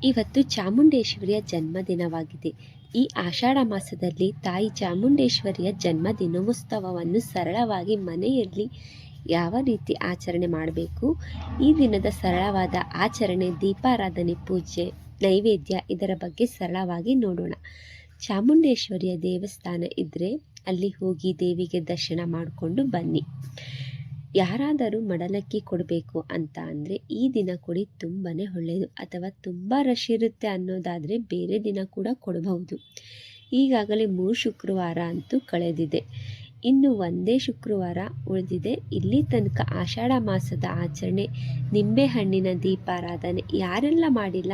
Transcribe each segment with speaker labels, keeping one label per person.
Speaker 1: ಇವತ್ತು ಚಾಮುಂಡೇಶ್ವರಿಯ ಜನ್ಮದಿನವಾಗಿದೆ. ಈ ಆಷಾಢ ಮಾಸದಲ್ಲಿ ತಾಯಿ ಚಾಮುಂಡೇಶ್ವರಿಯ ಜನ್ಮ ದಿನೋತ್ಸವವನ್ನು ಸರಳವಾಗಿ ಮನೆಯಲ್ಲಿ ಯಾವ ರೀತಿ ಆಚರಣೆ ಮಾಡಬೇಕು, ಈ ದಿನದ ಸರಳವಾದ ಆಚರಣೆ, ದೀಪಾರಾಧನೆ, ಪೂಜೆ, ನೈವೇದ್ಯ ಇದರ ಬಗ್ಗೆ ಸರಳವಾಗಿ ನೋಡೋಣ. ಚಾಮುಂಡೇಶ್ವರಿಯ ದೇವಸ್ಥಾನ ಇದ್ದರೆ ಅಲ್ಲಿ ಹೋಗಿ ದೇವಿಗೆ ದರ್ಶನ ಮಾಡಿಕೊಂಡು ಬನ್ನಿ. ಯಾರಾದರೂ ಮಡಲಕ್ಕಿ ಕೊಡಬೇಕು ಅಂತ ಅಂದರೆ ಈ ದಿನ ಕೊಡಿ, ತುಂಬಾ ಒಳ್ಳೆಯದು. ಅಥವಾ ತುಂಬ ರಶ್ ಇರುತ್ತೆ ಅನ್ನೋದಾದರೆ ಬೇರೆ ದಿನ ಕೂಡ ಕೊಡಬಹುದು. ಈಗಾಗಲೇ 3 ಶುಕ್ರವಾರ ಅಂತೂ ಕಳೆದಿದೆ, ಇನ್ನು ಒಂದೇ ಶುಕ್ರವಾರ ಉಳಿದಿದೆ. ಇಲ್ಲಿ ತನಕ ಆಷಾಢ ಮಾಸದ ಆಚರಣೆ, ನಿಂಬೆಹಣ್ಣಿನ ದೀಪಾರಾಧನೆ ಯಾರೆಲ್ಲ ಮಾಡಿಲ್ಲ,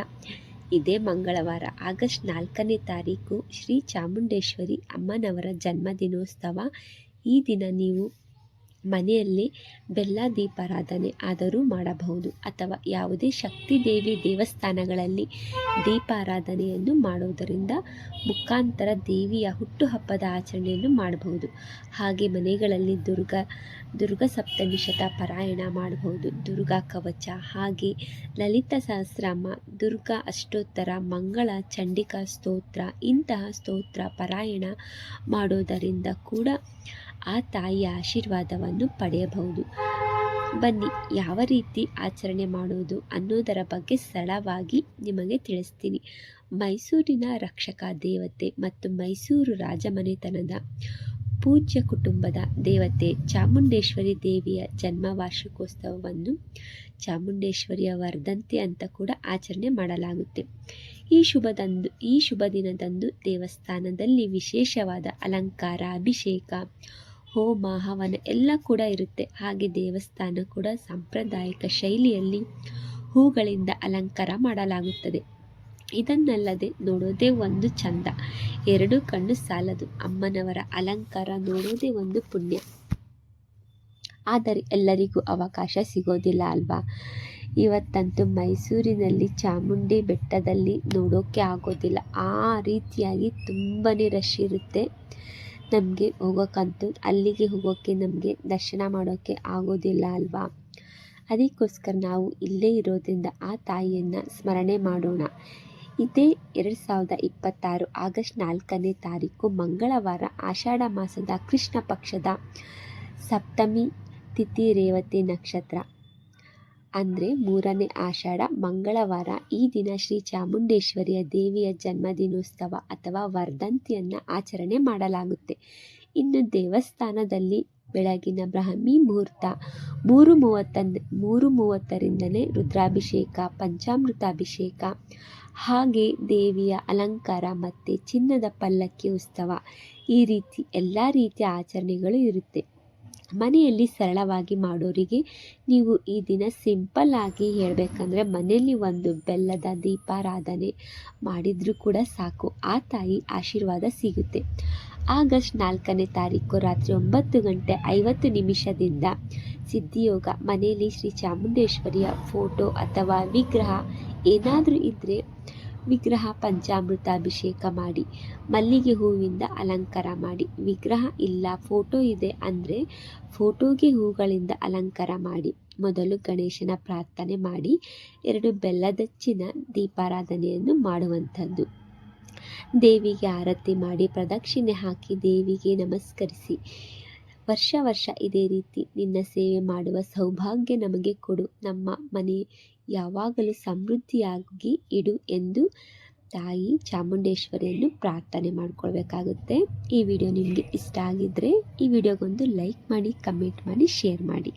Speaker 1: ಇದೇ ಮಂಗಳವಾರ ಆಗಸ್ಟ್ 4ನೇ ತಾರೀಕು ಶ್ರೀ ಚಾಮುಂಡೇಶ್ವರಿ ಅಮ್ಮನವರ ಜನ್ಮದಿನೋತ್ಸವ. ಈ ದಿನ ನೀವು ಮನೆಯಲ್ಲಿ ಬೆಲ್ಲ ದೀಪಾರಾಧನೆ ಆದರೂ ಮಾಡಬಹುದು, ಅಥವಾ ಯಾವುದೇ ಶಕ್ತಿ ದೇವಿ ದೇವಸ್ಥಾನಗಳಲ್ಲಿ ದೀಪಾರಾಧನೆಯನ್ನು ಮಾಡುವುದರಿಂದ ಮುಖಾಂತರ ದೇವಿಯ ಹುಟ್ಟುಹಬ್ಬದ ಆಚರಣೆಯನ್ನು ಮಾಡಬಹುದು. ಹಾಗೆ ಮನೆಗಳಲ್ಲಿ ದುರ್ಗಾ ಸಪ್ತಮಿ ಶತ ಪಾರಾಯಣ ಮಾಡಬಹುದು, ದುರ್ಗಾ ಕವಚ, ಹಾಗೆ ಲಲಿತ ಸಹಸ್ರನಾಮ, ದುರ್ಗಾ ಅಷ್ಟೋತ್ತರ, ಮಂಗಳ ಚಂಡಿಕಾ ಸ್ತೋತ್ರ, ಇಂತಹ ಸ್ತೋತ್ರ ಪಾರಾಯಣ ಮಾಡೋದರಿಂದ ಕೂಡ ಆ ತಾಯಿಯ ಆಶೀರ್ವಾದವನ್ನು ಪಡೆಯಬಹುದು. ಬನ್ನಿ, ಯಾವ ರೀತಿ ಆಚರಣೆ ಮಾಡೋದು ಅನ್ನೋದರ ಬಗ್ಗೆ ಸರಳವಾಗಿ ನಿಮಗೆ ತಿಳಿಸ್ತೀನಿ. ಮೈಸೂರಿನ ರಕ್ಷಕ ದೇವತೆ ಮತ್ತು ಮೈಸೂರು ರಾಜಮನೆತನದ ಪೂಜ್ಯ ಕುಟುಂಬದ ದೇವತೆ ಚಾಮುಂಡೇಶ್ವರಿ ದೇವಿಯ ಜನ್ಮ ವಾರ್ಷಿಕೋತ್ಸವವನ್ನು ಚಾಮುಂಡೇಶ್ವರಿಯ ವರ್ಧಂತಿ ಅಂತ ಕೂಡ ಆಚರಣೆ ಮಾಡಲಾಗುತ್ತೆ. ಈ ಶುಭ ದಿನದಂದು ದೇವಸ್ಥಾನದಲ್ಲಿ ವಿಶೇಷವಾದ ಅಲಂಕಾರ, ಅಭಿಷೇಕ, ಹೋಮ, ಹವನ ಎಲ್ಲ ಕೂಡ ಇರುತ್ತೆ. ಹಾಗೆ ದೇವಸ್ಥಾನ ಕೂಡ ಸಾಂಪ್ರದಾಯಿಕ ಶೈಲಿಯಲ್ಲಿ ಹೂಗಳಿಂದ ಅಲಂಕಾರ ಮಾಡಲಾಗುತ್ತದೆ. ಇದನ್ನಲ್ಲದೆ ನೋಡೋದೇ ಒಂದು ಚಂದ, 2 ಕಣ್ಣು ಸಾಲದು. ಅಮ್ಮನವರ ಅಲಂಕಾರ ನೋಡೋದೇ ಒಂದು ಪುಣ್ಯ. ಆದರೆ ಎಲ್ಲರಿಗೂ ಅವಕಾಶ ಸಿಗೋದಿಲ್ಲ ಅಲ್ವಾ? ಇವತ್ತಂತೂ ಮೈಸೂರಿನಲ್ಲಿ ಚಾಮುಂಡಿ ಬೆಟ್ಟದಲ್ಲಿ ನೋಡೋಕ್ಕೆ ಆಗೋದಿಲ್ಲ, ಆ ರೀತಿಯಾಗಿ ತುಂಬಾ ರಶ್ ಇರುತ್ತೆ. ನಮಗೆ ಅಲ್ಲಿಗೆ ಹೋಗೋಕ್ಕೆ, ನಮಗೆ ದರ್ಶನ ಮಾಡೋಕ್ಕೆ ಆಗೋದಿಲ್ಲ ಅಲ್ವಾ? ಅದಕ್ಕೋಸ್ಕರ ನಾವು ಇಲ್ಲೇ ಇರೋದ್ರಿಂದ ಆ ತಾಯಿಯನ್ನು ಸ್ಮರಣೆ ಮಾಡೋಣ. ಇದೇ 2026 ಆಗಸ್ಟ್ 4ನೇ ತಾರೀಕು ಮಂಗಳವಾರ, ಆಷಾಢ ಮಾಸದ ಕೃಷ್ಣ ಪಕ್ಷದ ಸಪ್ತಮಿ ತಿಥಿ, ರೇವತಿ ನಕ್ಷತ್ರ ಅಂದರೆ 3ನೇ ಆಷಾಢ ಮಂಗಳವಾರ. ಈ ದಿನ ಶ್ರೀ ಚಾಮುಂಡೇಶ್ವರಿಯ ದೇವಿಯ ಜನ್ಮದಿನೋತ್ಸವ ಅಥವಾ ವರ್ಧಂತಿಯನ್ನು ಆಚರಣೆ ಮಾಡಲಾಗುತ್ತೆ. ಇನ್ನು ದೇವಸ್ಥಾನದಲ್ಲಿ ಬೆಳಗಿನ ಬ್ರಾಹ್ಮಿ ಮುಹೂರ್ತ 3:30ರಿಂದಲೇ ರುದ್ರಾಭಿಷೇಕ, ಪಂಚಾಮೃತಾಭಿಷೇಕ, ಹಾಗೆ ದೇವಿಯ ಅಲಂಕಾರ ಮತ್ತು ಚಿನ್ನದ ಪಲ್ಲಕ್ಕಿ ಉತ್ಸವ, ಈ ರೀತಿ ಎಲ್ಲ ರೀತಿಯ ಆಚರಣೆಗಳು ಇರುತ್ತೆ. ಮನೆಯಲ್ಲಿ ಸರಳವಾಗಿ ಮಾಡೋರಿಗೆ ನೀವು ಈ ದಿನ ಸಿಂಪಲ್ ಆಗಿ ಹೇಳಬೇಕಂದ್ರೆ ಮನೆಯಲ್ಲಿ ಒಂದು ಬೆಲ್ಲದ ದೀಪಾರಾಧನೆ ಮಾಡಿದರೂ ಕೂಡ ಸಾಕು, ಆ ತಾಯಿ ಆಶೀರ್ವಾದ ಸಿಗುತ್ತೆ. ಆಗಸ್ಟ್ 4ನೇ ತಾರೀಕು ರಾತ್ರಿ 9:50 ಸಿದ್ಧಿಯೋಗ. ಮನೆಯಲ್ಲಿ ಶ್ರೀ ಚಾಮುಂಡೇಶ್ವರಿಯ ಫೋಟೋ ಅಥವಾ ವಿಗ್ರಹ ಏನಾದರೂ ಇದ್ದರೆ ವಿಗ್ರಹ ಪಂಚಾಮೃತಾಭಿಷೇಕ ಮಾಡಿ, ಮಲ್ಲಿಗೆ ಹೂವಿಂದ ಅಲಂಕಾರ ಮಾಡಿ. ವಿಗ್ರಹ ಇಲ್ಲ, ಫೋಟೋ ಇದೆ ಅಂದರೆ ಫೋಟೋಗೆ ಹೂಗಳಿಂದ ಅಲಂಕಾರ ಮಾಡಿ. ಮೊದಲು ಗಣೇಶನ ಪ್ರಾರ್ಥನೆ ಮಾಡಿ 2 ಬೆಲ್ಲದಚ್ಚಿನ ದೀಪಾರಾಧನೆಯನ್ನು ಮಾಡುವಂಥದ್ದು. ದೇವಿಗೆ ಆರತಿ ಮಾಡಿ ಪ್ರದಕ್ಷಿಣೆ ಹಾಕಿ ದೇವಿಗೆ ನಮಸ್ಕರಿಸಿ, ವರ್ಷ ಇದೇ ರೀತಿ ನಿನ್ನ ಸೇವೆ ಮಾಡುವ ಸೌಭಾಗ್ಯ ನಮಗೆ ಕೊಡು, ನಮ್ಮ ಮನೆ ಯಾವಾಗಲೂ ಸಮೃದ್ಧಿಯಾಗಿ ಇಡು ಎಂದು ತಾಯಿ ಚಾಮುಂಡೇಶ್ವರಿಯನ್ನು ಪ್ರಾರ್ಥನೆ ಮಾಡ್ಕೊಳ್ಬೇಕಾಗುತ್ತೆ. ಈ ವಿಡಿಯೋ ನಿಮಗೆ ಇಷ್ಟ ಆಗಿದ್ದರೆ ಈ ವಿಡಿಯೋಗೊಂದು ಲೈಕ್ ಮಾಡಿ, ಕಮೆಂಟ್ ಮಾಡಿ, ಶೇರ್ ಮಾಡಿ.